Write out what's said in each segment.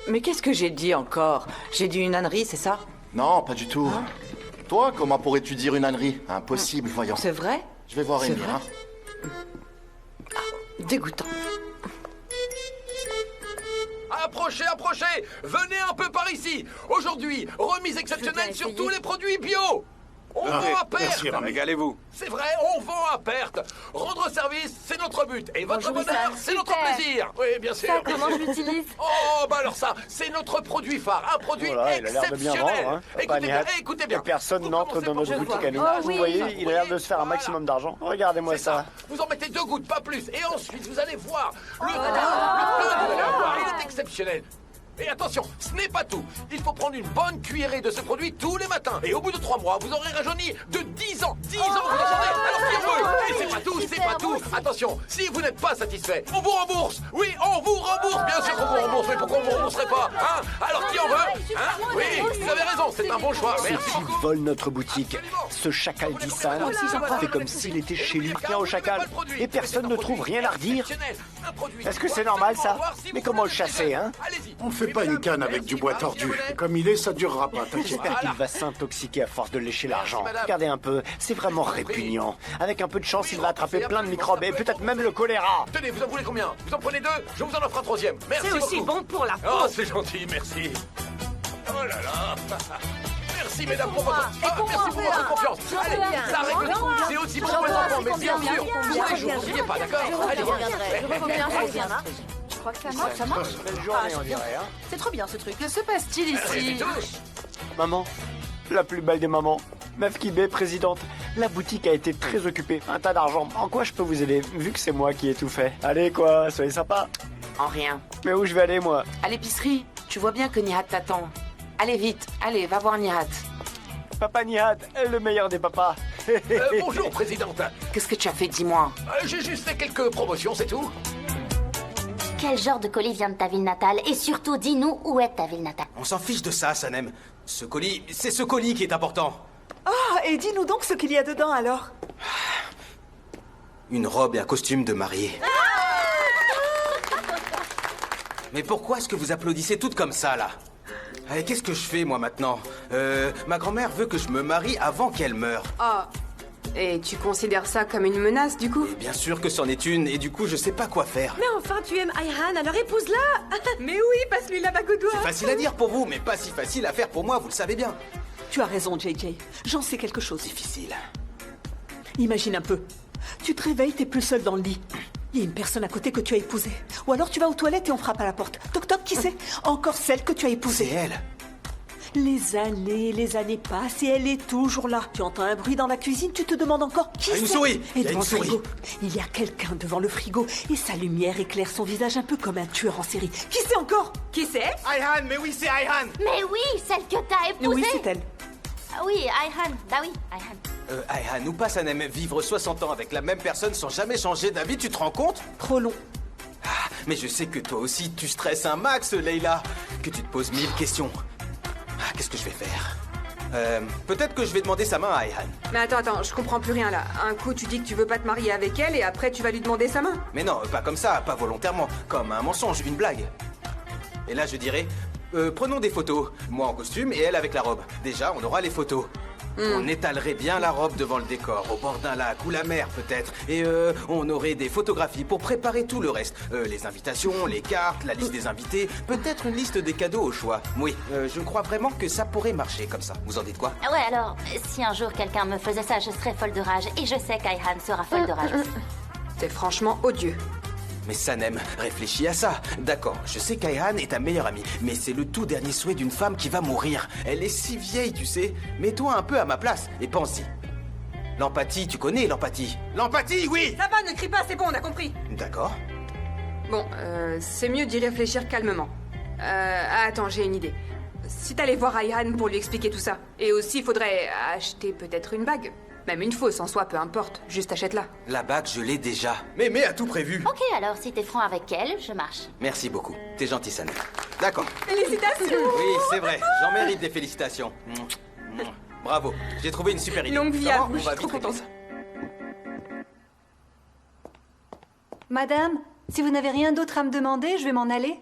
Mais qu'est-ce que j'ai dit encore? J'ai dit une ânerie, c'est ça? Non, pas du tout. Toi, comment pourrais-tu dire une ânerie? Impossible, voyons. C'est vrai? Je vais voir C'est Émir, vrai hein. Dégoûtant. Approchez, approchez! Venez un peu par ici! Aujourd'hui, remise exceptionnelle sur tous les produits bio! On vend à perte! Merci, régalez-vous. C'est vrai, on vend à perte! Rendre service, c'est notre but! Et votre Bonjour, bonheur, Issa. c'est notre Super. plaisir! Oui, bien sûr! Ça, comment je l'utilise? Oh, bah alors ça, c'est notre produit phare, un produit Voilà, il a l'air de bien exceptionnel! vendre, hein. Écoutez bien, Nihat. écoutez bien! Et personne Vous n'entre commencez dans par notre vous boutique à nous. Oh, oui. Vous voyez, il a l'air de se faire un Voilà. maximum d'argent. Regardez-moi C'est ça. Vous en mettez 2 gouttes, pas plus. Et ensuite, vous allez voir. Le teint que vous allez avoir, il est exceptionnel. Et attention, ce n'est pas tout. Il faut prendre une bonne cuillerée de ce produit tous les matins. Et au bout de 3 mois, vous aurez rajeuni de 10 ans. 10 ans, vous entendez? Alors qui en veut? Et c'est pas tout, c'est pas tout. Attention, si vous n'êtes pas satisfait, on vous rembourse. Oui, on vous rembourse. Bien sûr qu'on vous rembourse. Mais pourquoi on vous rembourserait pas? Hein? Alors qui en veut? Hein? Oui, vous avez raison, c'est un bon choix. Merci Qui beaucoup. vole notre boutique? Ce chacal d'Issan fait comme s'il était chez lui. Tiens au chacal. Et personne ne trouve rien à redire. Est-ce que c'est normal, ça? Mais comment le chasser, hein? On fait pas une canne avec du bois tordu. Comme il est, ça durera pas, t'inquiète. J'espère qu'il va s'intoxiquer à force de lécher l'argent. Regardez un peu, c'est vraiment répugnant. Avec un peu de chance, il va attraper plein de microbes et peut-être même le choléra. Tenez, vous en voulez combien? Vous en prenez 2? Je vous en offre un 3e. Merci C'est aussi beaucoup. bon pour la peau. Oh, c'est gentil, merci. Oh là là. Merci, mesdames, pour votre... merci pour votre confiance. Allez, ça règle tout. C'est aussi bon pour les enfants, mais bien sûr, tous les jours, n'oubliez pas, d'accord? Allez, Je reviens. Je crois que ça marche. Ça marche. Belle journée, on dirait, hein. C'est trop bien ce truc. Que se passe-t-il c'est ici? tout. Maman, la plus belle des mamans. Meuf Kibé, présidente. La boutique a été très occupée. Un tas d'argent. En quoi je peux vous aider, vu que c'est moi qui ai tout fait? Allez, quoi, soyez sympa. En rien. Mais où je vais aller, moi? À l'épicerie, tu vois bien que Nihat t'attend. Allez vite, allez, va voir Nihat. Papa Nihat, le meilleur des papas. Bonjour, présidente. Qu'est-ce que tu as fait, dis-moi? J'ai juste fait quelques promotions, c'est tout. Quel genre de colis vient de ta ville natale? Et surtout, dis-nous où est ta ville natale. On s'en fiche de ça, Sanem. Ce colis, c'est ce colis qui est important. Ah, et dis-nous donc ce qu'il y a dedans alors. Une robe et un costume de mariée. Mais pourquoi est-ce que vous applaudissez toutes comme ça, là? Eh, qu'est-ce que je fais, moi, maintenant? Ma grand-mère veut que je me marie avant qu'elle meure. Ah, et tu considères ça comme une menace, du coup? Et bien sûr que c'en est une, et du coup, je sais pas quoi faire. Mais enfin, tu aimes Ayhan, alors épouse-la. Mais oui, passe-lui la bague au doigt. C'est facile à dire pour vous, mais pas si facile à faire pour moi, vous le savez bien. Tu as raison, JJ. J'en sais quelque chose. Difficile. Imagine un peu. Tu te réveilles, t'es plus seul dans le lit. Il y a une personne à côté que tu as épousée. Ou alors tu vas aux toilettes et on frappe à la porte. Toc toc, qui c'est? Encore celle que tu as C'est épousée. elle. Les années passent et elle est toujours là. Tu entends un bruit dans la cuisine, tu te demandes encore qui c'est. Une souris. Et Il y a devant une le souris. frigo, il y a quelqu'un devant le frigo et sa lumière éclaire son visage un peu comme un tueur en série. Qui c'est encore? Qui c'est? Ayhan, mais oui, c'est Ayhan. Mais oui, celle que t'as épousée. Oui, c'est elle. Ah oui, Ayhan. Bah oui, Ayhan. Ayhan, ou pas, Sanem, vivre 60 ans avec la même personne sans jamais changer d'avis, tu te rends compte? Trop long. Ah, mais je sais que toi aussi, tu stresses un max, Leïla. Que tu te poses 1000 questions. Ah, qu'est-ce que je vais faire? Peut-être que je vais demander sa main à Ayhan. Mais attends, je comprends plus rien là. Un coup, tu dis que tu veux pas te marier avec elle et après, tu vas lui demander sa main. Mais non, pas comme ça, pas volontairement. Comme un mensonge, une blague. Et là, je dirais... prenons des photos. Moi en costume et elle avec la robe. Déjà, on aura les photos. On étalerait bien la robe devant le décor, au bord d'un lac ou la mer peut-être. Et on aurait des photographies pour préparer tout le reste. Les invitations, les cartes, la liste des invités, peut-être une liste des cadeaux au choix. Oui, je crois vraiment que ça pourrait marcher comme ça. Vous en dites quoi? Ah ouais, alors, si un jour quelqu'un me faisait ça, je serais folle de rage. Et je sais qu'Ayhan sera folle de rage aussi. C'est franchement odieux. Mais Sanem, réfléchis à ça. D'accord, je sais qu'Ayhan est ta meilleure amie, mais c'est le tout dernier souhait d'une femme qui va mourir. Elle est si vieille, tu sais. Mets-toi un peu à ma place et pense-y. L'empathie, tu connais l'empathie? L'empathie, oui! Ça va, ne crie pas, c'est bon, on a compris. D'accord. Bon, c'est mieux d'y réfléchir calmement. Attends, j'ai une idée. Si t'allais voir Ayhan pour lui expliquer tout ça. Et aussi, il faudrait acheter peut-être une bague. Même une fausse en soi, peu importe. Juste achète-la. La bague, je l'ai déjà. Mais a tout prévu. Ok, alors si t'es franc avec elle, je marche. Merci beaucoup. T'es gentil, Sanem. D'accord. Félicitations! Oui, c'est vrai. J'en mérite des félicitations. Bravo. J'ai trouvé une super idée. Longue vie à Comment vous, on je va suis trop vite régler contente. Madame, si vous n'avez rien d'autre à me demander, je vais m'en aller.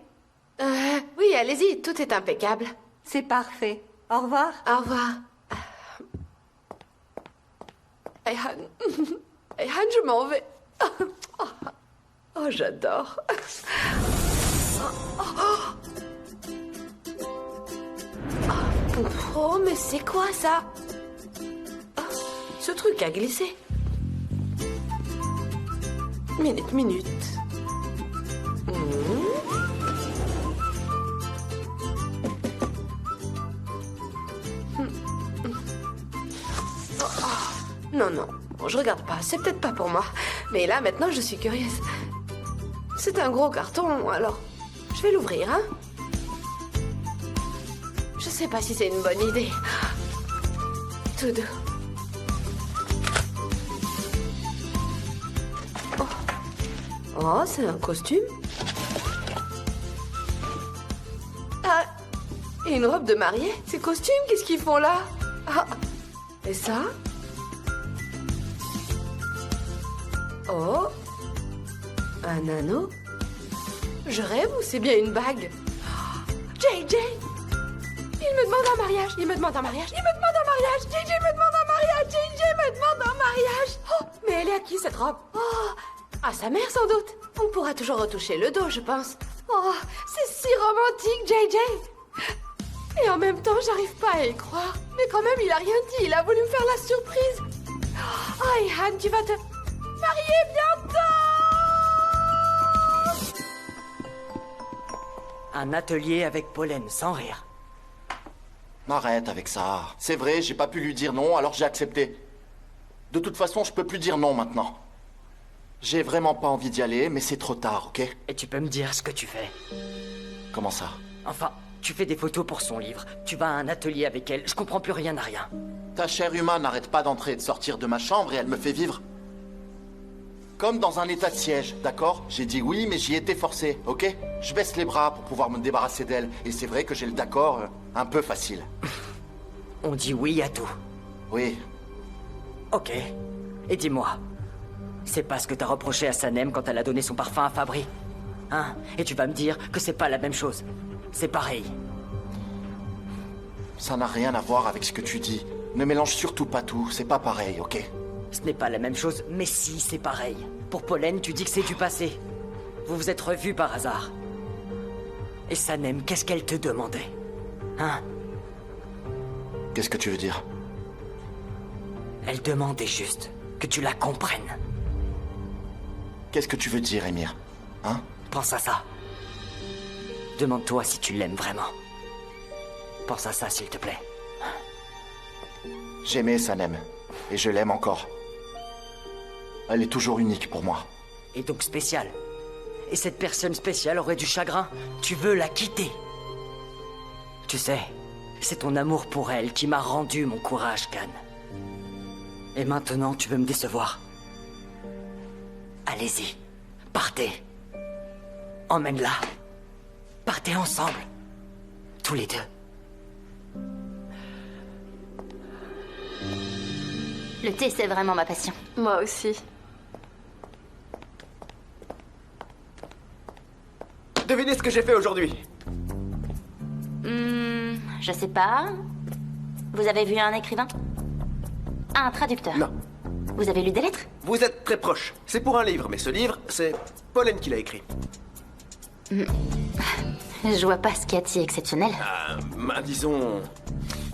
Oui, allez-y, tout est impeccable. C'est parfait. Au revoir. Au revoir. Ayhan. Ayhan, je m'en vais. Oh, j'adore. Oh, mais c'est quoi ça? Ce truc a glissé. Minute. Non, je regarde pas, c'est peut-être pas pour moi. Mais là, maintenant, je suis curieuse. C'est un gros carton, alors je vais l'ouvrir, hein. Je sais pas si c'est une bonne idée. Tout doux. Oh, c'est un costume. Ah, et une robe de mariée. Ces costumes, qu'est-ce qu'ils font là? Ah, et ça? Oh, un anneau? Je rêve ou c'est bien une bague? JJ! Il me demande un mariage, JJ me demande un mariage, JJ me demande un mariage. Oh, mais elle est à qui cette robe? Oh, à sa mère sans doute. On pourra toujours retoucher le dos, je pense. Oh, c'est si romantique, JJ. Et en même temps, j'arrive pas à y croire. Mais quand même, il a rien dit, il a voulu me faire la surprise. Oh, Ayhan, tu vas te marier bientôt. Un atelier avec Pollen, sans rire. Arrête avec ça. C'est vrai, j'ai pas pu lui dire non, alors j'ai accepté. De toute façon, je peux plus dire non maintenant. J'ai vraiment pas envie d'y aller, mais c'est trop tard, ok? Et tu peux me dire ce que tu fais? Comment ça? Enfin, tu fais des photos pour son livre. Tu vas à un atelier avec elle. Je comprends plus rien à rien. Ta chère humaine n'arrête pas d'entrer et de sortir de ma chambre et elle me fait vivre. Comme dans un état de siège, d'accord? J'ai dit oui, mais j'y étais forcé, ok? Je baisse les bras pour pouvoir me débarrasser d'elle. Et c'est vrai que j'ai le d'accord un peu facile. On dit oui à tout. Oui. Ok. Et dis-moi, c'est pas ce que t'as reproché à Sanem quand elle a donné son parfum à Fabri? Hein? Et tu vas me dire que c'est pas la même chose. C'est pareil. Ça n'a rien à voir avec ce que tu dis. Ne mélange surtout pas tout, c'est pas pareil, ok? Ce n'est pas la même chose, mais si, c'est pareil. Pour Pollen, tu dis que c'est du passé. Vous vous êtes revus par hasard. Et Sanem, qu'est-ce qu'elle te demandait? Hein? Qu'est-ce que tu veux dire? Elle demandait juste que tu la comprennes. Qu'est-ce que tu veux dire, Émir? Hein? Pense à ça. Demande-toi si tu l'aimes vraiment. Pense à ça, s'il te plaît. J'aimais Sanem, et je l'aime encore. Elle est toujours unique pour moi. Et donc spéciale. Et cette personne spéciale aurait du chagrin. Tu veux la quitter. Tu sais, c'est ton amour pour elle qui m'a rendu mon courage, Khan. Et maintenant, tu veux me décevoir. Allez-y, partez. Emmène-la. Partez ensemble. Tous les deux. Le thé, c'est vraiment ma passion. Moi aussi. Devinez ce que j'ai fait aujourd'hui. Je sais pas. Vous avez vu un écrivain? Un traducteur? Non. Vous avez lu des lettres? Vous êtes très proche. C'est pour un livre, mais ce livre, c'est Pollen qui l'a écrit. Je vois pas ce qu'il y a de si exceptionnel. Disons...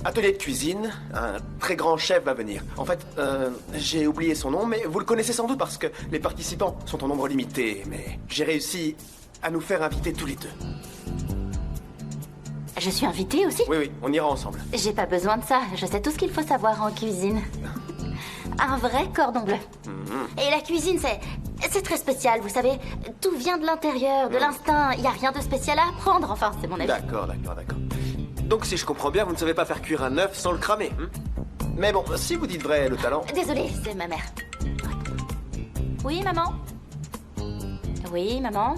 Atelier de cuisine, un très grand chef va venir. En fait, j'ai oublié son nom, mais vous le connaissez sans doute parce que les participants sont en nombre limité. Mais j'ai réussi à nous faire inviter tous les deux. Je suis invitée aussi? Oui, on ira ensemble. J'ai pas besoin de ça. Je sais tout ce qu'il faut savoir en cuisine. Un vrai cordon bleu. Et la cuisine, c'est très spécial, vous savez. Tout vient de l'intérieur, de l'instinct. Il y a rien de spécial à apprendre, enfin, c'est mon avis. D'accord. Donc, si je comprends bien, vous ne savez pas faire cuire un œuf sans le cramer. Mais bon, si vous dites vrai, le talent... Désolée, c'est ma mère. Oui, maman? Oui, maman?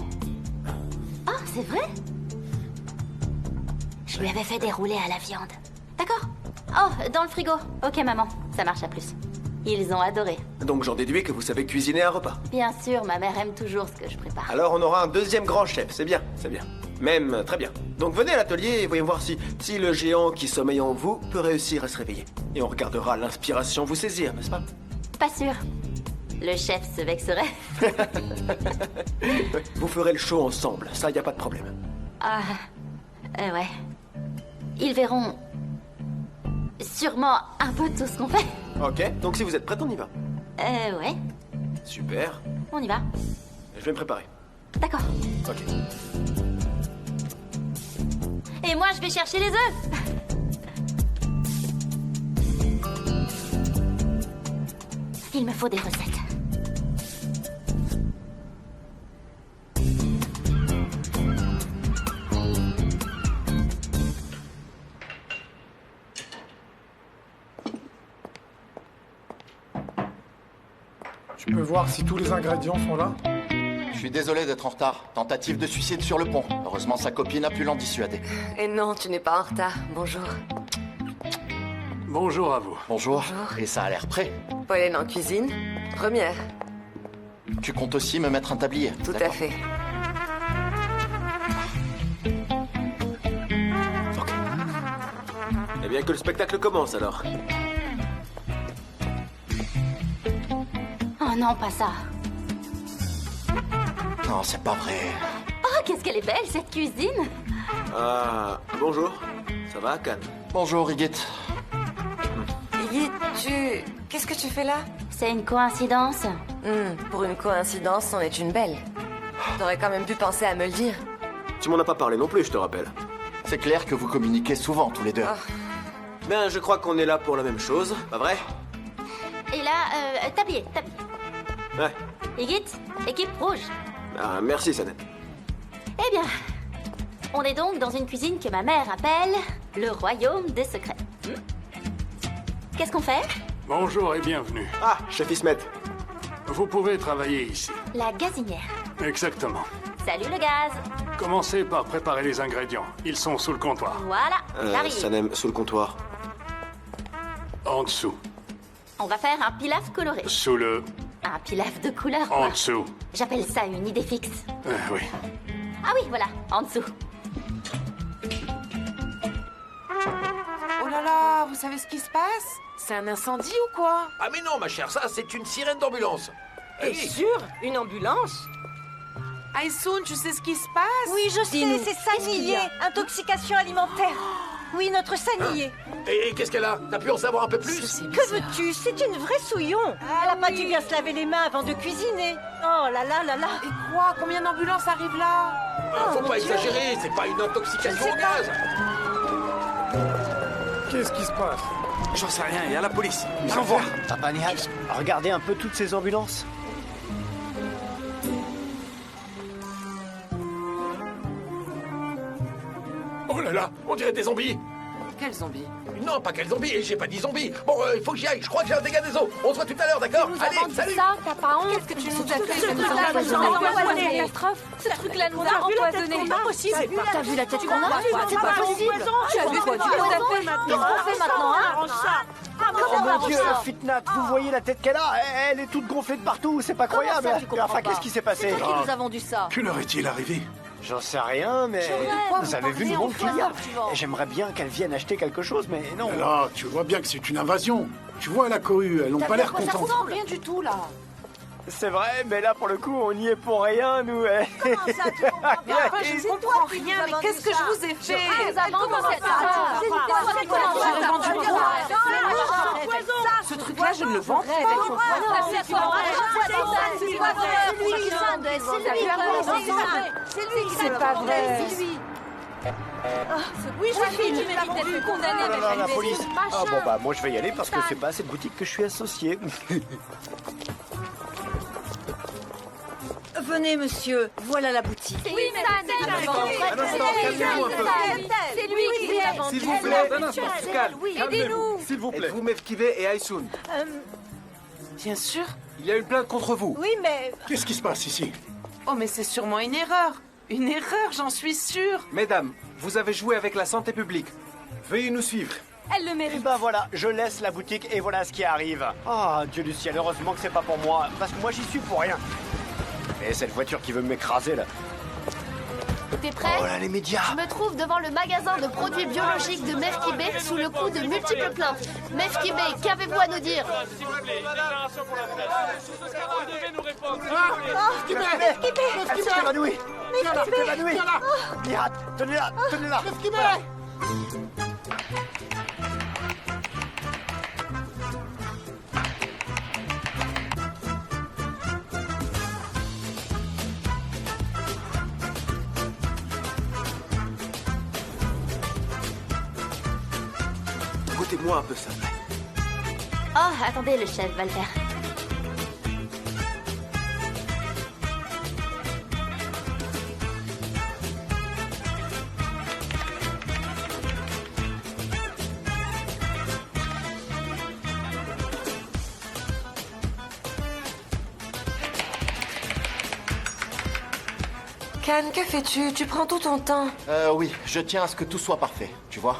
Oh, c'est vrai? Je lui avais fait dérouler à la viande. D'accord. Oh, dans le frigo. Ok, maman, ça marche à plus. Ils ont adoré. Donc j'en déduis que vous savez cuisiner un repas. Bien sûr, ma mère aime toujours ce que je prépare. Alors on aura un deuxième grand chef, c'est bien. Même, très bien. Donc venez à l'atelier et voyons voir si le géant qui sommeille en vous peut réussir à se réveiller. Et on regardera l'inspiration vous saisir, n'est-ce pas? Pas sûr. Le chef se vexerait. Vous ferez le show ensemble, ça y a pas de problème. Ah, ouais. Ils verront sûrement un peu tout ce qu'on fait. Ok, donc si vous êtes prête, on y va. Ouais, Super. on y va. Je vais me préparer. D'accord. Ok. Et moi, je vais chercher les œufs. Il me faut des recettes. Tu peux voir si tous les ingrédients sont là? Je suis désolé d'être en retard. Tentative de suicide sur le pont. Heureusement, sa copine a pu l'en dissuader. Et non, tu n'es pas en retard. Bonjour. Bonjour à vous. Bonjour. Et ça a l'air prêt. Pauline en cuisine. Première. Tu comptes aussi me mettre un tablier? Tout à d'accord. fait. Eh bien que le spectacle commence alors. Oh non, pas ça. Non, c'est pas vrai. Oh, qu'est-ce qu'elle est belle, cette cuisine. Ah, bonjour. Ça va, Cannes? Bonjour, Igit. Iggy, qu'est-ce que tu fais là? C'est une coïncidence. Pour une coïncidence, c'en est une belle. T'aurais quand même pu penser à me le dire. Tu m'en as pas parlé non plus, je te rappelle. C'est clair que vous communiquez souvent, tous les deux. Ben, je crois qu'on est là pour la même chose, pas vrai? Et là, tablier. Ouais. Igit, équipe rouge. Ah, merci, Sanette. Eh bien, on est donc dans une cuisine que ma mère appelle le royaume des secrets. Qu'est-ce qu'on fait? Bonjour et bienvenue. Ah, chef Ismet. Vous pouvez travailler ici. La gazinière. Exactement. Salut le gaz. Commencez par préparer les ingrédients. Ils sont sous le comptoir. Voilà, j'arrive. Sanem, sous le comptoir. En dessous. On va faire un pilaf coloré. Sous le... Un pilaf de couleur, En quoi. dessous. J'appelle ça une idée fixe. Oui. Ah oui, voilà, en dessous. Oh là là, vous savez ce qui se passe? C'est un incendie ou quoi? Ah mais non, ma chère, ça, c'est une sirène d'ambulance. T'es sûr? Une ambulance? Aïssoun, tu sais ce qui se passe? Oui, je sais, c'est Sanillé. Intoxication alimentaire. Oui, notre Sanillé. Et qu'est-ce qu'elle a? T'as pu en savoir un peu plus? Que veux-tu? C'est une vraie souillon. Elle a pas dû bien se laver les mains avant de cuisiner. Oh là là là là. Et quoi? Combien d'ambulances arrivent là? Faut mon pas Dieu. exagérer, c'est pas une intoxication au gaz. Qu'est-ce qui se passe? J'en sais rien, il y a la police. Ils envoient. Papa Nihat, regardez un peu toutes ces ambulances. Oh là là, on dirait des zombies. Quel zombie? Non, pas quels zombies, j'ai pas dit zombies. Bon, il faut que j'y aille, je crois que j'ai un dégât des eaux. On se voit tout à l'heure, d'accord? Allez, salut. Ça, t'as pas honte? Qu'est-ce que tu nous as fait? Ce truc-là nous a empoisonné. Catastrophe. Ce truc-là nous a empoisonné. C'est pas possible. T'as vu la tête qu'on a? C'est pas possible. Tu as vu quoi? Tu nous as fait Qu'est-ce qu'on fait maintenant, hein? Oh mon Dieu, Fitnat, vous voyez la tête qu'elle a? Elle est toute gonflée de partout, c'est pas croyable. ça, tu comprends Enfin, pas? qu'est-ce qui s'est passé? C'est toi qui nous a vendu ça. Que leur est-il arrivé? J'en sais rien, mais vous avez vu le monde qu'il y a. J'aimerais bien qu'elle vienne acheter quelque chose, mais non. Mais là, tu vois bien que c'est une invasion. Tu vois la cohue, elles n'ont pas l'air Ça contentes. ressemble rien du tout là. C'est vrai, mais là pour le coup, on y est pour rien, nous. Comment ça, tu comprends pas? Mais enfin, je ne comprends rien, mais qu'est-ce que je vous ai fait? Ce truc-là, je ne le vends pas. C'est pas vrai. Oui, je suis. Tu mérites d'être condamné avec la la police. Ah bon bah moi je vais y aller parce que c'est pas à cette boutique que je suis associé. Venez, monsieur. Voilà la boutique. Oui, mais c'est lui qui l'a vendu. S'il vous plaît, un instant, calme. Aidez-nous. S'il vous plaît. Êtes-vous Mevkivé et Aïssoun? Bien sûr. Il y a une plainte contre vous. Oui, mais... Qu'est-ce qui se passe ici? Oh, mais c'est sûrement une erreur. Une erreur, j'en suis sûre. Mesdames, vous avez joué avec la santé publique. Veuillez nous suivre. Elle le Et mérite. ben voilà, je laisse la boutique et voilà ce qui arrive. Ah, Dieu du ciel, heureusement que c'est pas pour moi, parce que moi j'y suis pour rien. Et cette voiture qui veut m'écraser là. T'es prêt? Oh là, les médias. Je me trouve devant le magasin de produits biologiques de Mefkibé sous le coup de multiples plaintes. Mefkibé, qu'avez-vous à nous dire? Évanoui. Évanoui. Nihat, tenez-la, tenez-la. Goûtez-moi un peu ça. Oh, attendez, le chef va le faire. Can, que fais-tu? Tu prends tout ton temps. Oui, je tiens à ce que tout soit parfait, tu vois.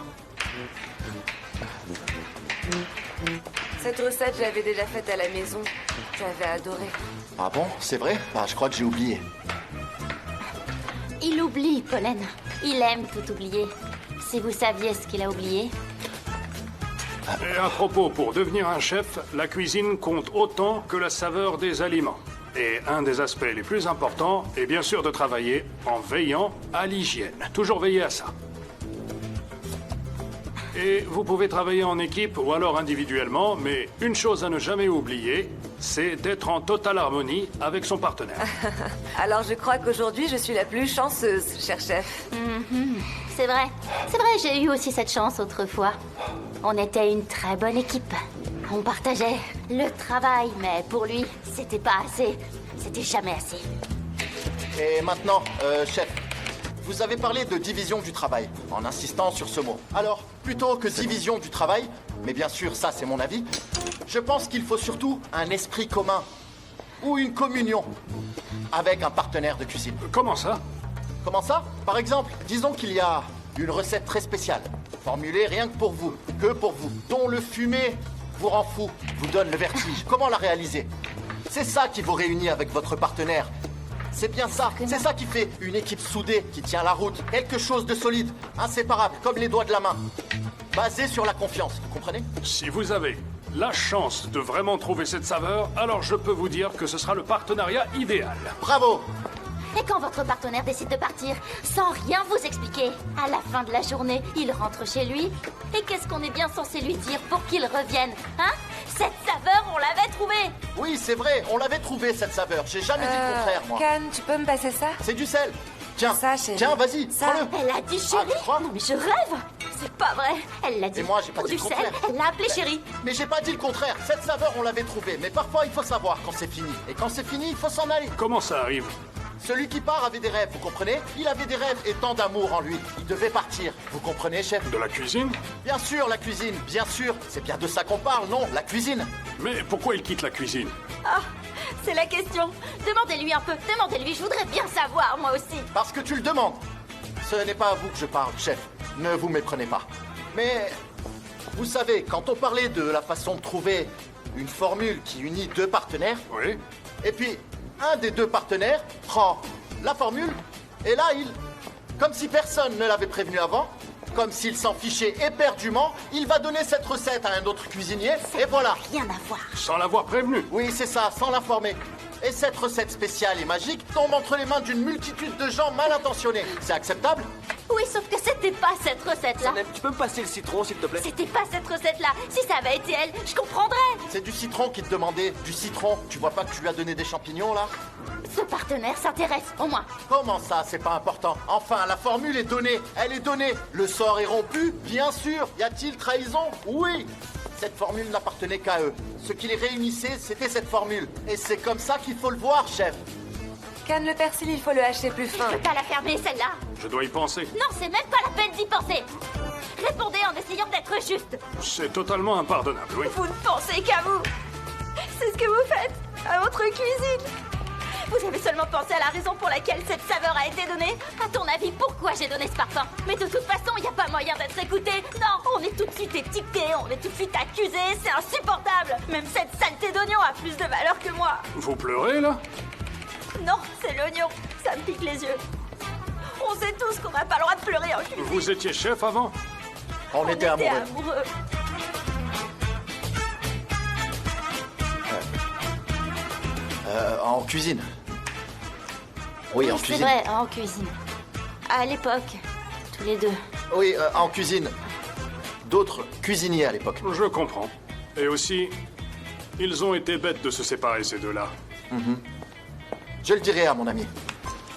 Cette recette, je l'avais déjà faite à la maison. J'avais adoré. Ah bon, c'est vrai? Bah, je crois que j'ai oublié. Il oublie, Pollen. Il aime tout oublier. Si vous saviez ce qu'il a oublié. Et à propos, pour devenir un chef, la cuisine compte autant que la saveur des aliments. Et un des aspects les plus importants est bien sûr de travailler en veillant à l'hygiène. Toujours veiller à ça. Et vous pouvez travailler en équipe ou alors individuellement, mais une chose à ne jamais oublier, c'est d'être en totale harmonie avec son partenaire. Alors je crois qu'aujourd'hui, je suis la plus chanceuse, cher chef. C'est vrai. C'est vrai, j'ai eu aussi cette chance autrefois. On était une très bonne équipe. On partageait le travail, mais pour lui, c'était pas assez. C'était jamais assez. Et maintenant, chef, vous avez parlé de division du travail, en insistant sur ce mot. Alors, plutôt que division du travail, mais bien sûr, ça c'est mon avis, je pense qu'il faut surtout un esprit commun, ou une communion, avec un partenaire de cuisine. Comment ça? Comment ça? Par exemple, disons qu'il y a une recette très spéciale, formulée rien que pour vous, dont le fumet vous rend fou, vous donne le vertige. Comment la réaliser? C'est ça qui vous réunit avec votre partenaire. C'est bien ça, c'est ça qui fait une équipe soudée, qui tient la route. Quelque chose de solide, inséparable, comme les doigts de la main. Basé sur la confiance, vous comprenez? Si vous avez la chance de vraiment trouver cette saveur, alors je peux vous dire que ce sera le partenariat idéal. Bravo! Et quand votre partenaire décide de partir, sans rien vous expliquer, à la fin de la journée, il rentre chez lui. Et qu'est-ce qu'on est bien censé lui dire pour qu'il revienne? Hein? Cette saveur, on l'avait trouvée! Oui, c'est vrai, on l'avait trouvée, cette saveur. J'ai jamais dit le contraire, moi. Can, tu peux me passer ça? C'est du sel. Tiens, ça, chérie. Tiens, vas-y, Ça. prends-le. Elle a dit chérie? Non mais je rêve! C'est pas vrai! Elle l'a dit. Et moi, j'ai pas Pour dit du le sel, contraire. elle l'a appelé chérie. Mais j'ai pas dit le contraire. Cette saveur, on l'avait trouvée. Mais parfois, il faut savoir quand c'est fini. Et quand c'est fini, il faut s'en aller. Comment ça arrive? Celui qui part avait des rêves, vous comprenez? Il avait des rêves et tant d'amour en lui. Il devait partir. Vous comprenez, chef? De la cuisine? Bien sûr, la cuisine, bien sûr. C'est bien de ça qu'on parle, non? La cuisine. Mais pourquoi il quitte la cuisine? Ah, c'est la question. Demandez-lui un peu, demandez-lui, je voudrais bien savoir, moi aussi. Parce que tu le demandes. Ce n'est pas à vous que je parle, chef. Ne vous méprenez pas. Mais, vous savez, quand on parlait de la façon de trouver une formule qui unit deux partenaires... Oui. Et puis, un des deux partenaires prend la formule, et là, comme si personne ne l'avait prévenu avant, comme s'il s'en fichait éperdument, il va donner cette recette à un autre cuisinier, et voilà. Rien à voir. Sans l'avoir prévenu? Oui, c'est ça, sans l'informer. Et cette recette spéciale et magique tombe entre les mains d'une multitude de gens mal intentionnés. C'est acceptable? Oui, sauf que c'était pas cette recette-là. Tu peux me passer le citron, s'il te plaît? C'était pas cette recette-là. Si ça avait été elle, je comprendrais. C'est du citron qui te demandait. Du citron. Tu vois pas que tu lui as donné des champignons, là? Ce partenaire s'intéresse, au moins. Comment ça, c'est pas important? Enfin, la formule est donnée. Elle est donnée. Le sort est rompu? Bien sûr. Y a-t-il trahison? Oui. Cette formule n'appartenait qu'à eux. Ce qui les réunissait, c'était cette formule. Et c'est comme ça qu'il faut le voir, chef. Can, le persil, il faut le hacher plus fin. Je peux pas la fermer, celle-là. Je dois y penser. Non, c'est même pas la peine d'y penser. Répondez en essayant d'être juste. C'est totalement impardonnable, oui. Vous ne pensez qu'à vous. C'est ce que vous faites à votre cuisine. Vous avez seulement pensé à la raison pour laquelle cette saveur a été donnée? À ton avis, pourquoi j'ai donné ce parfum? Mais de toute façon, il n'y a pas moyen d'être écouté. Non, on est tout de suite étiqueté, on est tout de suite accusé, c'est insupportable. Même cette saleté d'oignon a plus de valeur que moi. Vous pleurez, là? Non, c'est l'oignon, ça me pique les yeux. On sait tous qu'on n'a pas le droit de pleurer en cuisine. Vous étiez chef avant? On était amoureux. En cuisine. Oui, en C'est cuisine. vrai, en cuisine. À l'époque, tous les deux. Oui, en cuisine. D'autres cuisiniers à l'époque. Je comprends. Et aussi, ils ont été bêtes de se séparer, ces deux-là. Je le dirai à mon ami.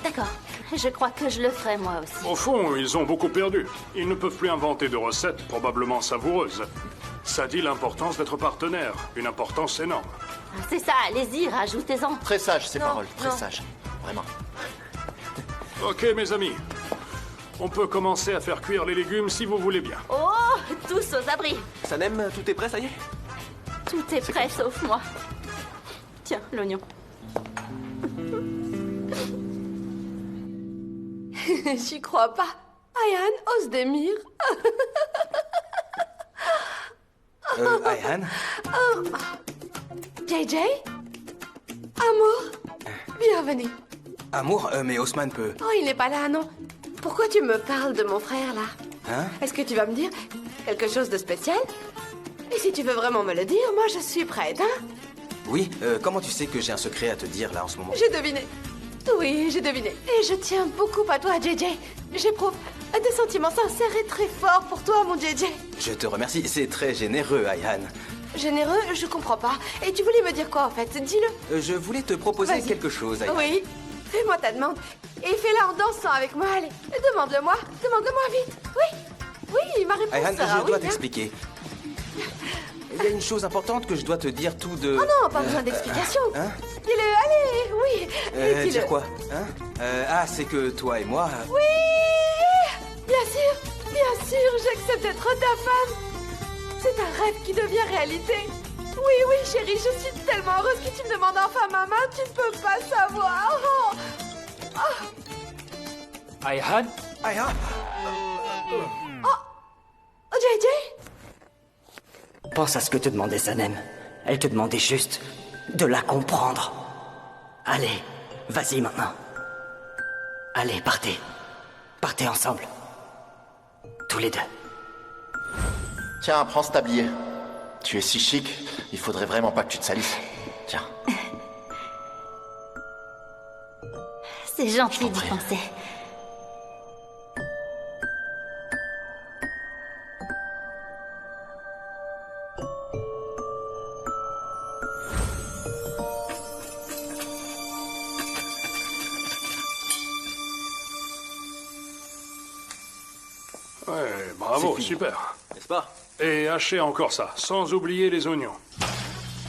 D'accord. Je crois que je le ferai moi aussi. Au fond, ils ont beaucoup perdu. Ils ne peuvent plus inventer de recettes probablement savoureuses. Ça dit l'importance d'être partenaire. Une importance énorme. C'est ça, allez-y, rajoutez-en. Très sage, ces Non, paroles. Très non. sage. Vraiment. Ok, mes amis. On peut commencer à faire cuire les légumes si vous voulez bien. Oh, tous aux abris. Sanem, tout est prêt, ça y est? Tout est prêt sauf moi. Tiens, l'oignon. J'y crois pas. Ayhan, Ozdemir. Ayhan? JJ? Amour? Bienvenue. Amour, mais Haussmann peut... Oh, il n'est pas là, non? Pourquoi tu me parles de mon frère, là? Hein? Est-ce que tu vas me dire quelque chose de spécial? Et si tu veux vraiment me le dire, moi je suis prête, hein? Oui, comment tu sais que j'ai un secret à te dire là en ce moment? J'ai deviné. Oui, j'ai deviné. Et je tiens beaucoup à toi, JJ. J'éprouve des sentiments sincères et très forts pour toi, mon JJ. Je te remercie, c'est très généreux, Ayhan. Généreux, je comprends pas. Et tu voulais me dire quoi, en fait? Dis-le. Je voulais te proposer Vas-y. quelque chose, Ayhan. Oui. Fais-moi ta demande. Et fais-la en dansant avec moi, allez. Demande-le-moi. Demande-le-moi vite. Oui. Oui, ma réponse Ayhan, sera je dois oui, hein. t'expliquer. Il y a une chose importante que je dois te dire tout de... Oh non, pas besoin d'explication. Hein? Dis-le, allez, oui. Dis-le. Dire quoi? Hein? C'est que toi et moi... Oui. Bien sûr, j'accepte d'être ta femme. C'est un rêve qui devient réalité. Oui, chérie, je suis tellement heureuse que tu me demandes enfin ma main, tu ne peux pas savoir. Ayhan? Ayhan? Oh, JJ? Pense à ce que te demandait Sanem. Elle te demandait juste de la comprendre. Allez, vas-y maintenant. Allez, partez. Partez ensemble. Tous les deux. Tiens, prends ce tablier. Tu es si chic, il faudrait vraiment pas que tu te salisses. Tiens. C'est gentil d'y penser. Ouais, bravo, C'est fini. super. N'est-ce pas? Et hachez encore ça, sans oublier les oignons.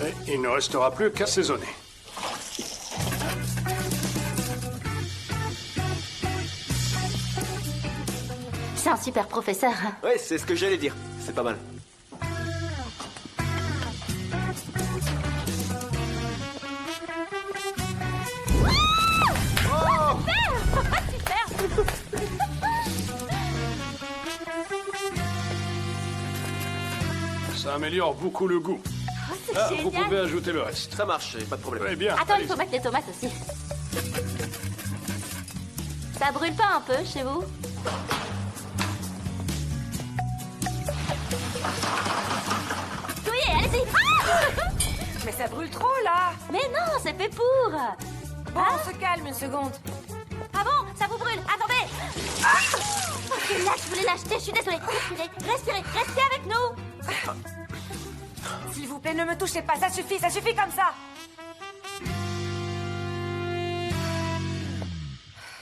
Et il ne restera plus qu'à assaisonner. C'est un super professeur. Ouais, c'est ce que j'allais dire. C'est pas mal. Ça améliore beaucoup le goût. c'est Vous génial. pouvez ajouter le reste. Ça marche, pas de problème. Très bien. Attends, il allez-y. faut mettre les tomates aussi. Ça brûle pas un peu chez vous? Touillez, allez-y. Ah Mais ça brûle trop, là. Mais non, c'est fait pour. Bon, on se calme une seconde. Ah bon? Ça vous brûle? Attendez. C'est là que je voulais l'acheter, je suis désolée. Respirez, restez avec nous. S'il vous plaît, ne me touchez pas, ça suffit comme ça.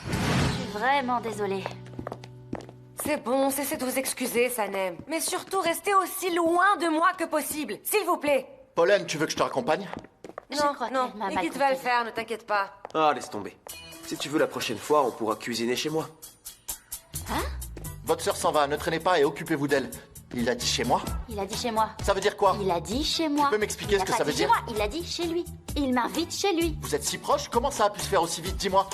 Je suis vraiment désolée. C'est bon, cessez de vous excuser, Sanem. Mais surtout, restez aussi loin de moi que possible, s'il vous plaît. Pollen, tu veux que je te raccompagne? Non, Nikit va le faire, ne t'inquiète pas. Ah, laisse tomber. Si tu veux, la prochaine fois, on pourra cuisiner chez moi. Votre sœur s'en va, ne traînez pas et occupez-vous d'elle. Il l'a dit chez moi? Il a dit chez moi. Ça veut dire quoi? Il a dit chez moi. Tu peux m'expliquer Il ce a que pas ça veut dit dire? chez moi, il a dit chez lui. Il m'invite chez lui. Vous êtes si proches? Comment ça a pu se faire aussi vite? Dis-moi.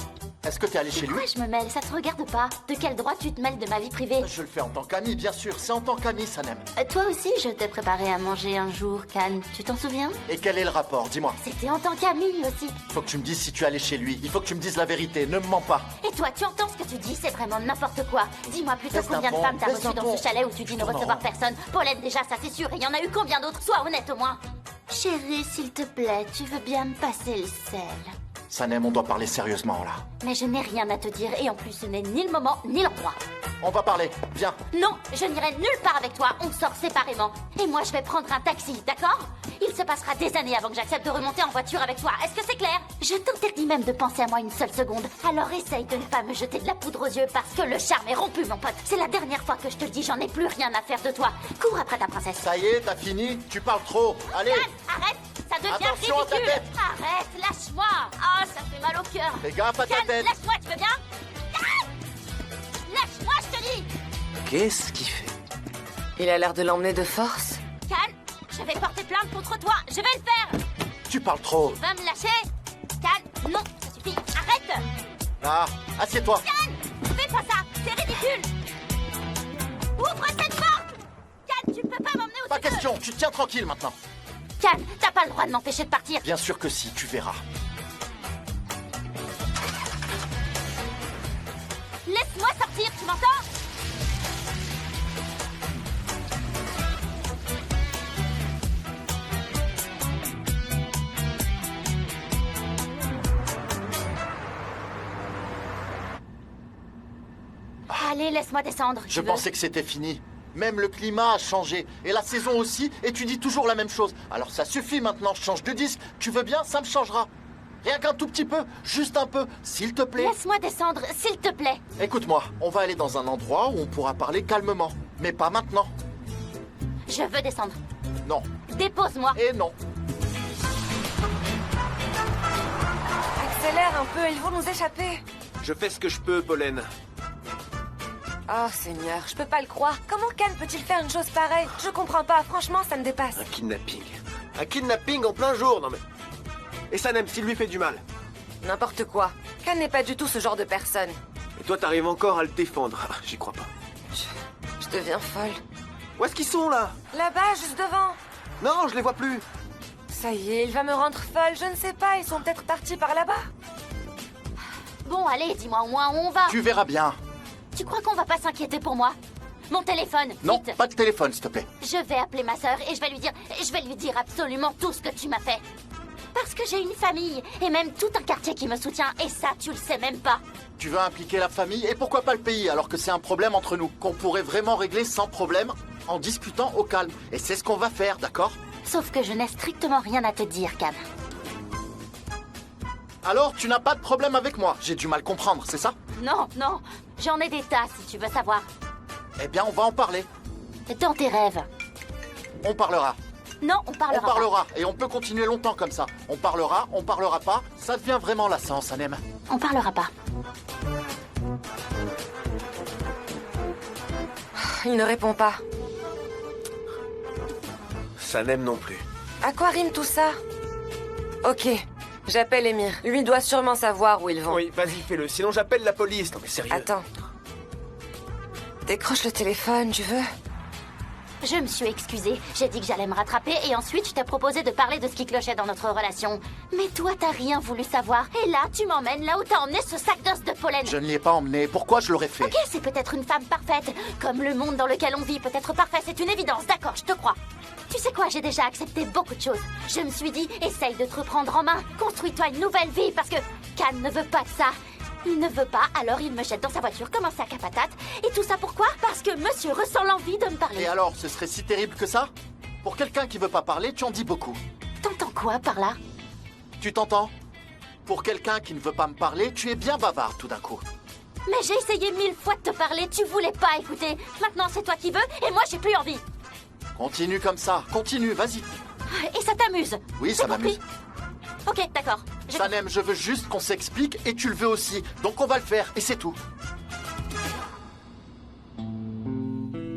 Est-ce que t'es allé chez lui? Pourquoi je me mêle? Ça te regarde pas. De quel droit tu te mêles de ma vie privée? Je le fais en tant qu'ami, bien sûr. C'est en tant qu'ami, Sanem. Toi aussi, je t'ai préparé à manger un jour, Khan. Tu t'en souviens? Et quel est le rapport? Dis-moi. C'était en tant qu'ami aussi. Faut que tu me dises si tu es allé chez lui. Il faut que tu me dises la vérité. Ne me mens pas. Et toi, tu entends ce que tu dis? C'est vraiment n'importe quoi. Dis-moi plutôt Baisse combien de d'un femmes ton, t'as baisse reçues d'un dans ton. ce chalet où tu dis ne Tourne en recevoir rond. personne. Paulette, déjà, ça c'est sûr. Et il y en a eu combien d'autres? Sois honnête au moins. Chérie, s'il te plaît, tu veux bien me passer le sel? Sanem, on doit parler sérieusement, là. Mais je n'ai rien à te dire et en plus ce n'est ni le moment ni l'endroit. On va parler. Viens. Non, je n'irai nulle part avec toi, on sort séparément. Et moi je vais prendre un taxi, d'accord? Il se passera des années avant que j'accepte de remonter en voiture avec toi, est-ce que c'est clair? Je t'interdis même de penser à moi une seule seconde. Alors essaye de ne pas me jeter de la poudre aux yeux parce que le charme est rompu, mon pote. C'est la dernière fois que je te le dis, j'en ai plus rien à faire de toi. Cours après ta princesse. Ça y est, t'as fini? Tu parles trop. Allez. Arrête, ça devient Attention à ta ridicule. tête. Arrête, lâche-moi. Ah, ça fait mal au cœur. Fais gaffe à ta Calme, tête. lâche-moi, tu veux bien? Ah, lâche-moi, je te dis. Qu'est-ce qu'il fait? Il a l'air de l'emmener de force. Calme, je vais porter plainte contre toi, je vais le faire. Tu parles trop. Tu vas me lâcher? Calme, non, ça suffit, arrête. Ah, assieds-toi. Calme, fais pas ça, c'est ridicule. Ouvre cette porte. Calme, tu peux pas m'emmener au Pas question, tu te tiens tranquille maintenant. Calme, t'as pas le droit de m'empêcher de partir. Bien sûr que si, tu verras. Laisse-moi sortir, tu m'entends? Allez, laisse-moi descendre. Je pensais que c'était fini. Même le climat a changé. Et la saison aussi. Et tu dis toujours la même chose. Alors ça suffit maintenant, je change de disque. Tu veux bien, ça me changera. Rien qu'un tout petit peu. Juste un peu. S'il te plaît. Laisse-moi descendre, s'il te plaît. Écoute-moi, on va aller dans un endroit où on pourra parler calmement. Mais pas maintenant. Je veux descendre. Non. Dépose-moi. Et non. Accélère un peu, ils vont nous échapper. Je fais ce que je peux, Pollen. Oh Seigneur, je peux pas le croire. Comment Khan peut-il faire une chose pareille? Je comprends pas, franchement, ça me dépasse. Un kidnapping. Un kidnapping en plein jour, non mais... Et Sanem, s'il lui fait du mal. N'importe quoi. Khan n'est pas du tout ce genre de personne. Et toi, t'arrives encore à le défendre. Ah, j'y crois pas. Je deviens folle. Où est-ce qu'ils sont, là? Là-bas, juste devant. Non, je les vois plus. Ça y est, il va me rendre folle, je ne sais pas, ils sont peut-être partis par là-bas. Bon, allez, dis-moi au moins où on va. Tu verras bien. Tu crois qu'on va pas s'inquiéter pour moi? Mon téléphone, Non, vite. pas de téléphone, s'il te plaît. Je vais appeler ma sœur et je vais lui dire absolument tout ce que tu m'as fait. Parce que j'ai une famille et même tout un quartier qui me soutient et ça, tu le sais même pas. Tu veux impliquer la famille et pourquoi pas le pays alors que c'est un problème entre nous qu'on pourrait vraiment régler sans problème en discutant au calme. Et c'est ce qu'on va faire, d'accord? Sauf que je n'ai strictement rien à te dire, Cam. Alors, tu n'as pas de problème avec moi. J'ai du mal comprendre, c'est ça? Non, non, j'en ai des tas si tu veux savoir. Eh bien, on va en parler. Dans tes rêves. On parlera. Non, on parlera. On parlera. Et on peut continuer longtemps comme ça. On parlera pas. Ça devient vraiment lassant, Sanem. On parlera pas. Il ne répond pas. Sanem non plus. À quoi rime tout ça? Ok, j'appelle Émir. Lui doit sûrement savoir où ils vont. Oui, vas-y, fais-le. Sinon, j'appelle la police. Non, mais sérieux. Attends. Décroche le téléphone, tu veux? Je me suis excusée, j'ai dit que j'allais me rattraper et ensuite je t'ai proposé de parler de ce qui clochait dans notre relation. Mais toi, t'as rien voulu savoir. Et là, tu m'emmènes là où t'as emmené ce sac d'os de pollen. Je ne l'ai pas emmené. Pourquoi je l'aurais fait? Ok, c'est peut-être une femme parfaite. Comme le monde dans lequel on vit peut être parfait, c'est une évidence. D'accord, je te crois. Tu sais quoi, j'ai déjà accepté beaucoup de choses. Je me suis dit, essaye de te reprendre en main. Construis-toi une nouvelle vie parce que Khan ne veut pas de ça. Il ne veut pas, alors il me jette dans sa voiture comme un sac à patates. Et tout ça pourquoi? Parce que monsieur ressent l'envie de me parler. Et alors, ce serait si terrible que ça? Pour quelqu'un qui veut pas parler, tu en dis beaucoup. T'entends quoi par là? Tu t'entends? Pour quelqu'un qui ne veut pas me parler, tu es bien bavard tout d'un coup. Mais j'ai essayé 1000 fois de te parler, tu voulais pas écouter. Maintenant c'est toi qui veux, et moi j'ai plus envie. Continue comme ça, continue, vas-y. Et ça t'amuse? Oui, ça m'amuse. Ok, d'accord. Sanem, je veux juste qu'on s'explique et tu le veux aussi. Donc on va le faire et c'est tout.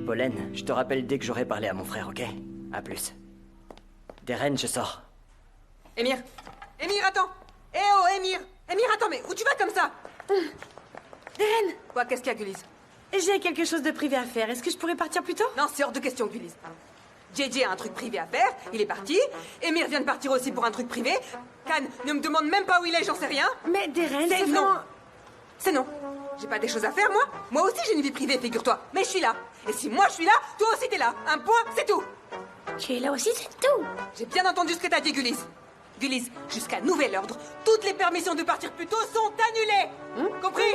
Pollen, je te rappelle dès que j'aurai parlé à mon frère, ok? À plus. Deren, je sors. Émir! Émir, attends! Eh oh, Émir! Émir, attends, mais où tu vas comme ça? Darren! Quoi, qu'est-ce qu'il y a, Gullies? J'ai quelque chose de privé à faire. Est-ce que je pourrais partir plus tôt? Non, c'est hors de question, Gullies. JJ a un truc privé à faire, il est parti. Emir vient de partir aussi pour un truc privé. Khan ne me demande même pas où il est, j'en sais rien. Mais Darren, c'est non. C'est non. J'ai pas des choses à faire, moi? Moi aussi, j'ai une vie privée, figure-toi. Mais je suis là. Et si moi je suis là, toi aussi t'es là. Un point, c'est tout. Tu es là aussi, c'est tout. J'ai bien entendu ce que t'as dit, Gullies. Gullies, jusqu'à nouvel ordre, toutes les permissions de partir plus tôt sont annulées. Compris?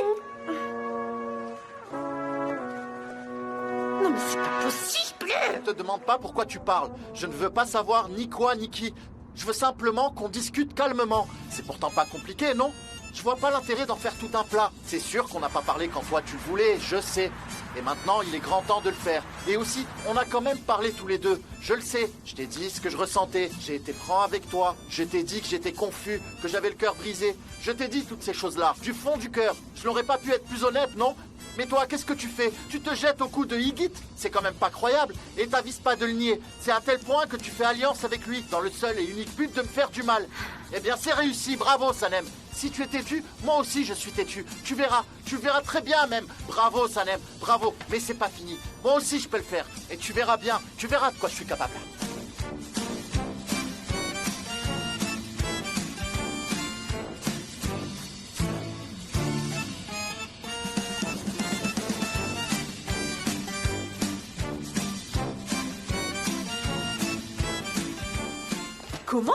Non mais c'est pas possible. Je te demande pas pourquoi tu parles. Je ne veux pas savoir ni quoi ni qui. Je veux simplement qu'on discute calmement. C'est pourtant pas compliqué, non? Je vois pas l'intérêt d'en faire tout un plat. C'est sûr qu'on n'a pas parlé quand toi tu le voulais, je sais. Et maintenant, il est grand temps de le faire. Et aussi, on a quand même parlé tous les deux. Je le sais. Je t'ai dit ce que je ressentais. J'ai été franc avec toi. Je t'ai dit que j'étais confus, que j'avais le cœur brisé. Je t'ai dit toutes ces choses-là, du fond du cœur. Je n'aurais pas pu être plus honnête, non? Mais toi, qu'est-ce que tu fais? Tu te jettes au cou de Higit? C'est quand même pas croyable. Et t'avises pas de le nier. C'est à tel point que tu fais alliance avec lui, dans le seul et unique but de me faire du mal. Eh bien, c'est réussi. Bravo, Sanem. Si tu es têtu, moi aussi je suis têtu. Tu verras très bien même. Bravo, Sanem, bravo. Mais c'est pas fini. Moi aussi je peux le faire. Et tu verras bien, tu verras de quoi je suis capable. Comment?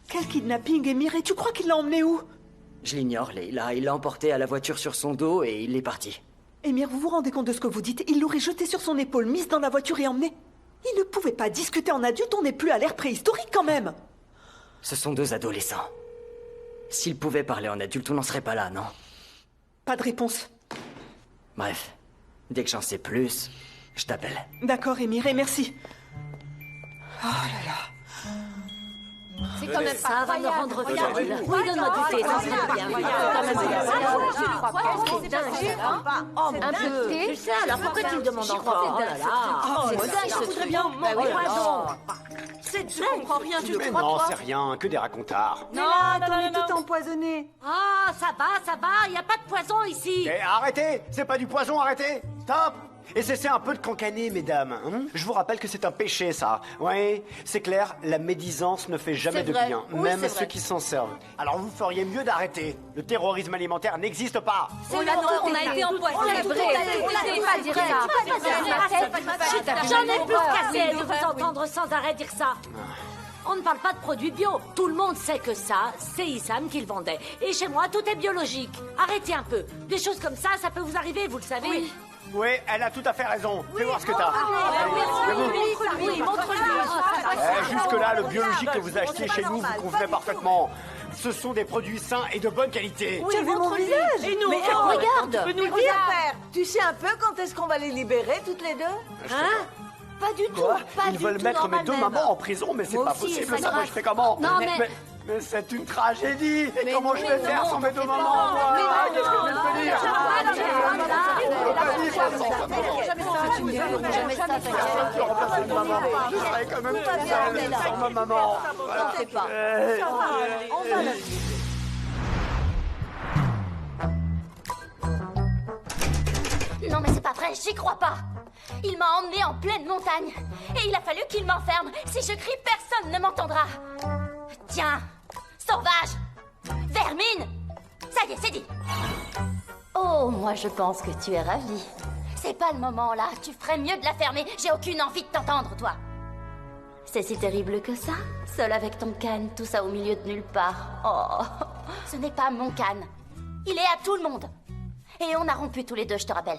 Quel kidnapping, Emir? Et tu crois qu'il l'a emmené où? Je l'ignore, Leila. Il l'a emporté à la voiture sur son dos et il est parti. Emir, vous vous rendez compte de ce que vous dites? Il l'aurait jeté sur son épaule, mise dans la voiture et emmené. Il ne pouvait pas discuter en adulte, on n'est plus à l'ère préhistorique quand même. Ce sont deux adolescents. S'ils pouvaient parler en adulte, on n'en serait pas là, non? Pas de réponse. Bref, dès que j'en sais plus, je t'appelle. D'accord, Emir, et merci. Oh là là. C'est quand même ça va me rendre fiable. Oui, donne-moi du thé, ça serait bien. Un peu de thé? Tu sais, alors pourquoi tu me demandes encore? Oh là là. C'est dingue, je voudrais bien. C'est dingue. Je comprends rien, tu Mais non, c'est rien, que des racontards. Non, on est tout empoisonné. Ah, ça va, il n'y a pas de poison ici. Eh, arrêtez! C'est pas du poison, arrêtez! Stop! Et cessez un peu de cancaner, mesdames. Hein? Je vous rappelle que c'est un péché, ça. Oui, c'est clair, la médisance ne fait jamais de bien, même à ceux qui s'en servent. Alors vous feriez mieux d'arrêter. Le terrorisme alimentaire n'existe pas. On a été empoisonnés. J'en ai plus qu'assez de vous entendre sans arrêt dire ça. On ne parle pas de produits bio. Tout le monde sait que ça, c'est Issam qui le vendait. Et chez moi, tout est biologique. Arrêtez un peu. Des choses comme ça peut vous arriver, vous le savez. Oui, elle a tout à fait raison. Fais voir ce que t'as. Jusque-là, le biologique que vous achetiez chez nous vous convenait parfaitement. Ce sont des produits sains et de bonne qualité. Tu as vu mon visage? Et nous, mais regarde. Tu peux nous le dire? Tu sais un peu quand est-ce qu'on va les libérer toutes les deux? Hein? Pas du tout. Ils veulent mettre mes deux mamans en prison, mais c'est pas possible. Ça, je fais comment? Non, mais c'est une tragédie. Et comment je vais faire sans mes deux mamans? Qu'est-ce que je peux dire? Je serais quand même toute seule sans ma maman. Non mais c'est pas vrai, j'y crois pas. Il m'a emmené en pleine montagne. Et il a fallu qu'il m'enferme. Si je crie, personne ne m'entendra. Tiens, sauvage, vermine. Ça y est, c'est dit. Oh, moi je pense que tu es ravie. C'est pas le moment là, tu ferais mieux de la fermer. J'ai aucune envie de t'entendre, toi. C'est si terrible que ça? Seul avec ton canne, tout ça au milieu de nulle part. Oh, ce n'est pas mon canne. Il est à tout le monde. Et on a rompu tous les deux, je te rappelle.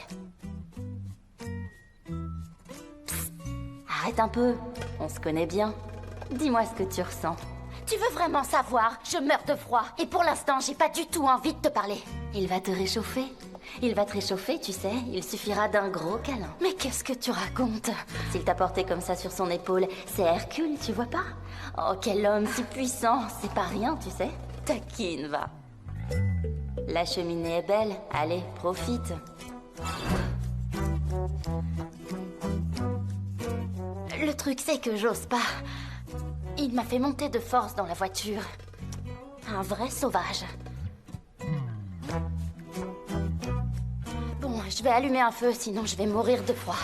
Psst, arrête un peu, on se connaît bien. Dis-moi ce que tu ressens. Tu veux vraiment savoir? Je meurs de froid. Et pour l'instant, j'ai pas du tout envie de te parler. Il va te réchauffer. Il va te réchauffer, tu sais. Il suffira d'un gros câlin. Mais qu'est-ce que tu racontes? S'il t'a porté comme ça sur son épaule, c'est Hercule, tu vois pas? Oh, quel homme si puissant. C'est pas rien, tu sais. Taquine, va. La cheminée est belle. Allez, profite. Le truc, c'est que j'ose pas. Il m'a fait monter de force dans la voiture. Un vrai sauvage. Je vais allumer un feu, sinon je vais mourir de froid.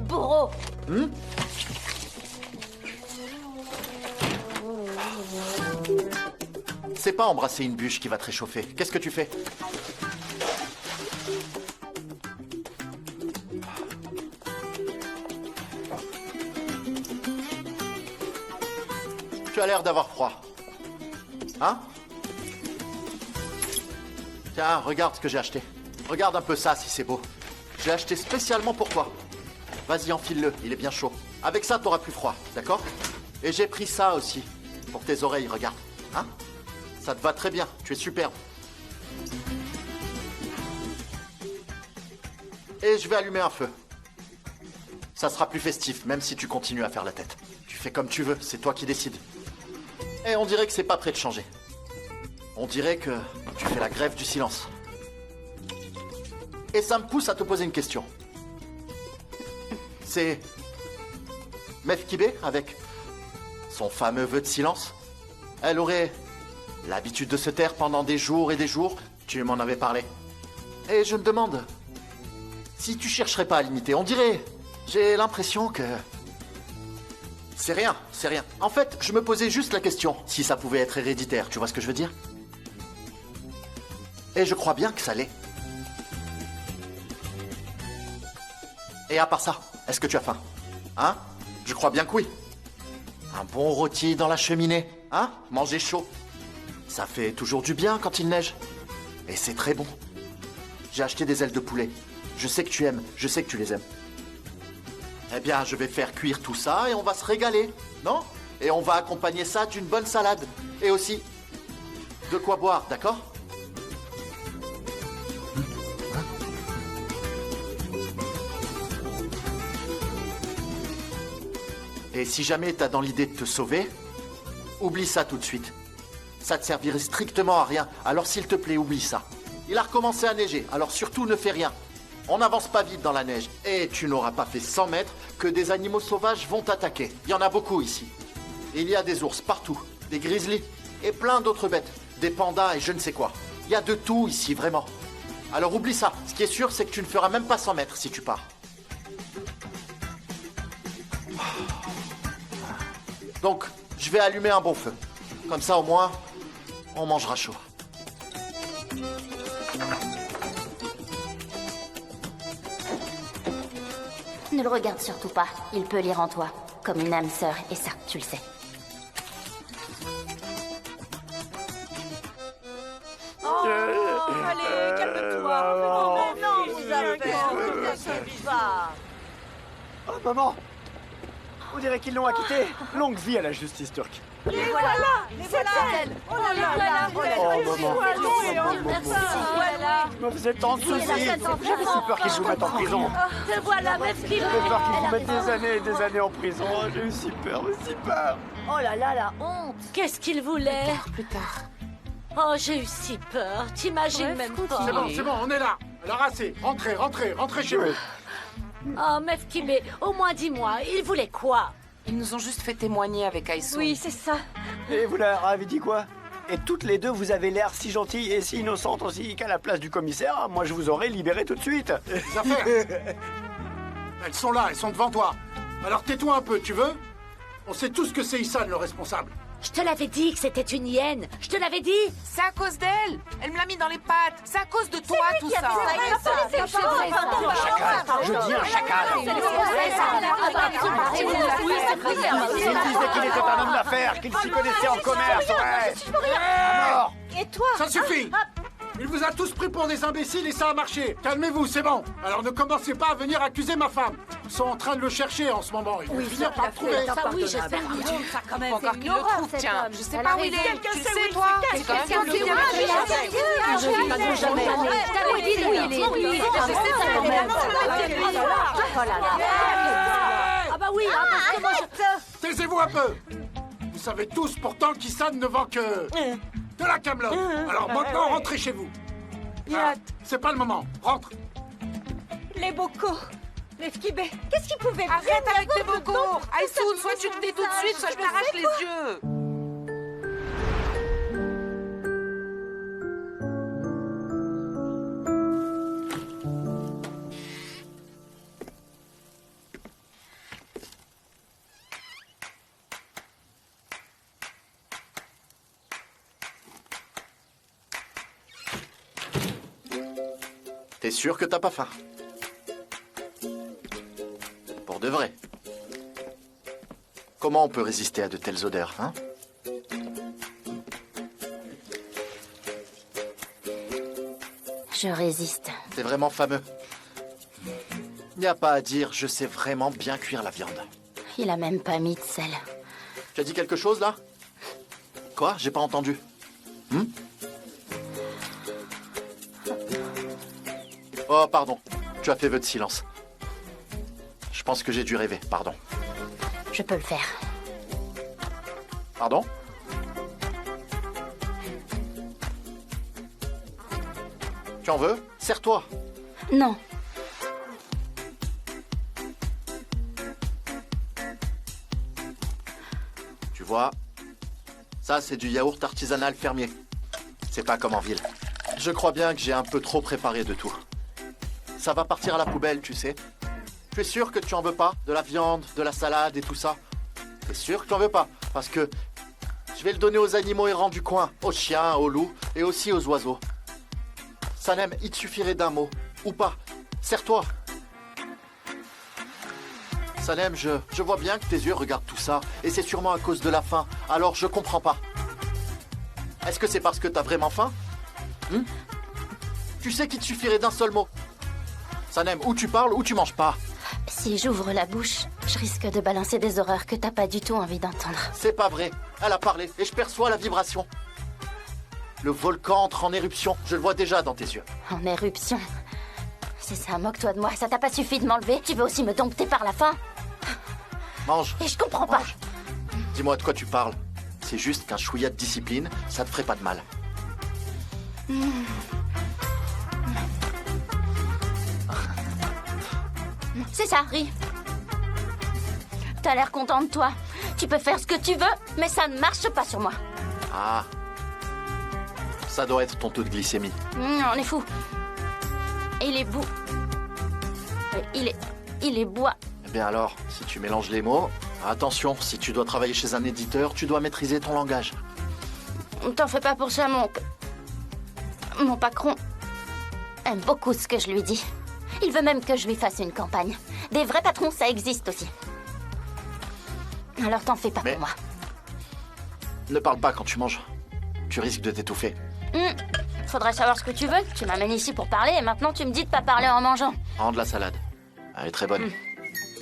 Bourreau. C'est pas embrasser une bûche qui va te réchauffer. Qu'est-ce que tu fais? Tu as l'air d'avoir froid. Hein? Tiens, regarde ce que j'ai acheté. Regarde un peu ça si c'est beau. J'ai acheté spécialement pour toi. Vas-y, enfile-le, il est bien chaud. Avec ça, t'auras plus froid, d'accord? Et j'ai pris ça aussi. Pour tes oreilles, regarde. Hein? Ça te va très bien, tu es superbe. Et je vais allumer un feu. Ça sera plus festif, même si tu continues à faire la tête. Tu fais comme tu veux, c'est toi qui décides. Et on dirait que c'est pas prêt de changer. On dirait que tu fais la grève du silence. Et ça me pousse à te poser une question. C'est Mefkibé avec son fameux vœu de silence? Elle aurait l'habitude de se taire pendant des jours et des jours. Tu m'en avais parlé. Et je me demande si tu chercherais pas à l'imiter. On dirait... J'ai l'impression que... C'est rien, c'est rien. En fait, je me posais juste la question si ça pouvait être héréditaire, tu vois ce que je veux dire? Et je crois bien que ça l'est. Et à part ça, est-ce que tu as faim? Hein? Je crois bien que oui. Un bon rôti dans la cheminée, hein? Manger chaud. Ça fait toujours du bien quand il neige. Et c'est très bon. J'ai acheté des ailes de poulet. Je sais que tu aimes, je sais que tu les aimes. Eh bien, je vais faire cuire tout ça et on va se régaler, non? Et on va accompagner ça d'une bonne salade. Et aussi, de quoi boire, d'accord? Et si jamais t'as dans l'idée de te sauver, oublie ça tout de suite. Ça te servirait strictement à rien, alors s'il te plaît, oublie ça. Il a recommencé à neiger, alors surtout ne fais rien. On n'avance pas vite dans la neige. Et tu n'auras pas fait 100 mètres que des animaux sauvages vont t'attaquer. Il y en a beaucoup ici. Il y a des ours partout, des grizzlies et plein d'autres bêtes. Des pandas et je ne sais quoi. Il y a de tout ici, vraiment. Alors oublie ça. Ce qui est sûr, c'est que tu ne feras même pas 100 mètres si tu pars. Donc, je vais allumer un bon feu. Comme ça, au moins, on mangera chaud. Ne le regarde surtout pas. Il peut lire en toi, comme une âme sœur, et ça, tu le sais. Oh, allez, calme-toi. Non, vous avez pas. Oh, maman! On dirait qu'ils l'ont acquitté. Longue vie à la justice turque. Les voilà, c'est elle. Oh là là, Je me faisais tant de soucis. J'avais si peur qu'ils vous mettent en prison. Te voilà, Mefkibé. J'avais peur qu'ils vous mettent des années et des années en prison. Oh, j'ai eu si peur, si peur. Oh là là, la honte. Qu'est-ce qu'il voulait? Plus tard. Oh, j'ai eu si peur. T'imagines même pas. C'est bon, on est là. Alors assez. Rentrez chez vous. Oh, Mefkibé, au moins dis-moi, il voulait quoi? Ils nous ont juste fait témoigner avec Aïssoun. Oui, c'est ça. Et vous leur avez dit quoi? Et toutes les deux, vous avez l'air si gentilles et si innocentes aussi qu'à la place du commissaire, moi je vous aurais libéré tout de suite. Les affaires. Elles sont là, elles sont devant toi. Alors tais-toi un peu, tu veux? On sait tous que c'est Issan le responsable. Je te l'avais dit que c'était une hyène. Je te l'avais dit. C'est à cause d'elle. Elle me l'a mis dans les pattes. C'est à cause de toi tout ça. Je dis un chacal. Il disait qu'il était un homme d'affaires, qu'il s'y connaissait en commerce, ouais. À mort. Et toi? Ça suffit. Il vous a tous pris pour des imbéciles et ça a marché. Calmez-vous, c'est bon. Alors ne commencez pas à venir accuser ma femme. Ils sont en train de le chercher en ce moment. Ils vont finir par le trouver. Ça, oui, j'espère. Ça, quand même, Faut encore qu'il le trouve, tiens. Je sais pas où il est. Tu le sais, toi. C'est quand même le Ah bah oui, parce que moi je... Taisez-vous un peu. Vous savez tous pourtant qu'Issan ne vend que... de la camelote. Alors maintenant, rentrez chez vous. Ah, c'est pas le moment. Rentre. Les bocaux. Mefkibé, qu'est-ce qu'il pouvait bien Arrête avec tes avoir bocaux. Aïssoun, soit tu te tais tout de suite, soit je t'arrache les yeux. T'es sûr que t'as pas faim? Pour de vrai. Comment on peut résister à de telles odeurs, hein? Je résiste. C'est vraiment fameux. Y a pas à dire, je sais vraiment bien cuire la viande. Il a même pas mis de sel. Tu as dit quelque chose, là? Quoi? J'ai pas entendu. Oh, pardon. Tu as fait vœu de silence. Je pense que j'ai dû rêver, pardon. Je peux le faire. Pardon? Tu en veux? Serre-toi. Non. Tu vois, ça c'est du yaourt artisanal fermier. C'est pas comme en ville. Je crois bien que j'ai un peu trop préparé de tout. Ça va partir à la poubelle, tu sais. Tu es sûr que tu en veux pas? De la viande, de la salade et tout ça? T'es sûr que tu en veux pas? Parce que je vais le donner aux animaux errants du coin, aux chiens, aux loups et aussi aux oiseaux. Sanem, il te suffirait d'un mot. Ou pas. Serre-toi. Sanem, je vois bien que tes yeux regardent tout ça. Et c'est sûrement à cause de la faim. Alors je comprends pas. Est-ce que c'est parce que t'as vraiment faim? Tu sais qu'il te suffirait d'un seul mot. Sanem, ou tu parles ou tu manges pas. Si j'ouvre la bouche, je risque de balancer des horreurs que t'as pas du tout envie d'entendre. C'est pas vrai. Elle a parlé et je perçois la vibration. Le volcan entre en éruption. Je le vois déjà dans tes yeux. En éruption? C'est ça, moque-toi de moi. Ça t'a pas suffi de m'enlever? Tu veux aussi me dompter par la faim? Mange. Et je comprends pas. Dis-moi de quoi tu parles. C'est juste qu'un chouïa de discipline, ça te ferait pas de mal. C'est ça, Ri. T'as l'air content de toi. Tu peux faire ce que tu veux, mais ça ne marche pas sur moi. Ah. Ça doit être ton taux de glycémie. On est fou. Il est bout. Il est bois. Eh bien alors, si tu mélanges les mots, attention, si tu dois travailler chez un éditeur, tu dois maîtriser ton langage. T'en fais pas pour ça, mon patron aime beaucoup ce que je lui dis. Il veut même que je lui fasse une campagne. Des vrais patrons, ça existe aussi. Alors t'en fais pas pour moi. Ne parle pas quand tu manges. Tu risques de t'étouffer. Faudrait savoir ce que tu veux. Tu m'amènes ici pour parler et maintenant tu me dis de pas parler en mangeant. Prends de la salade. Elle est très bonne.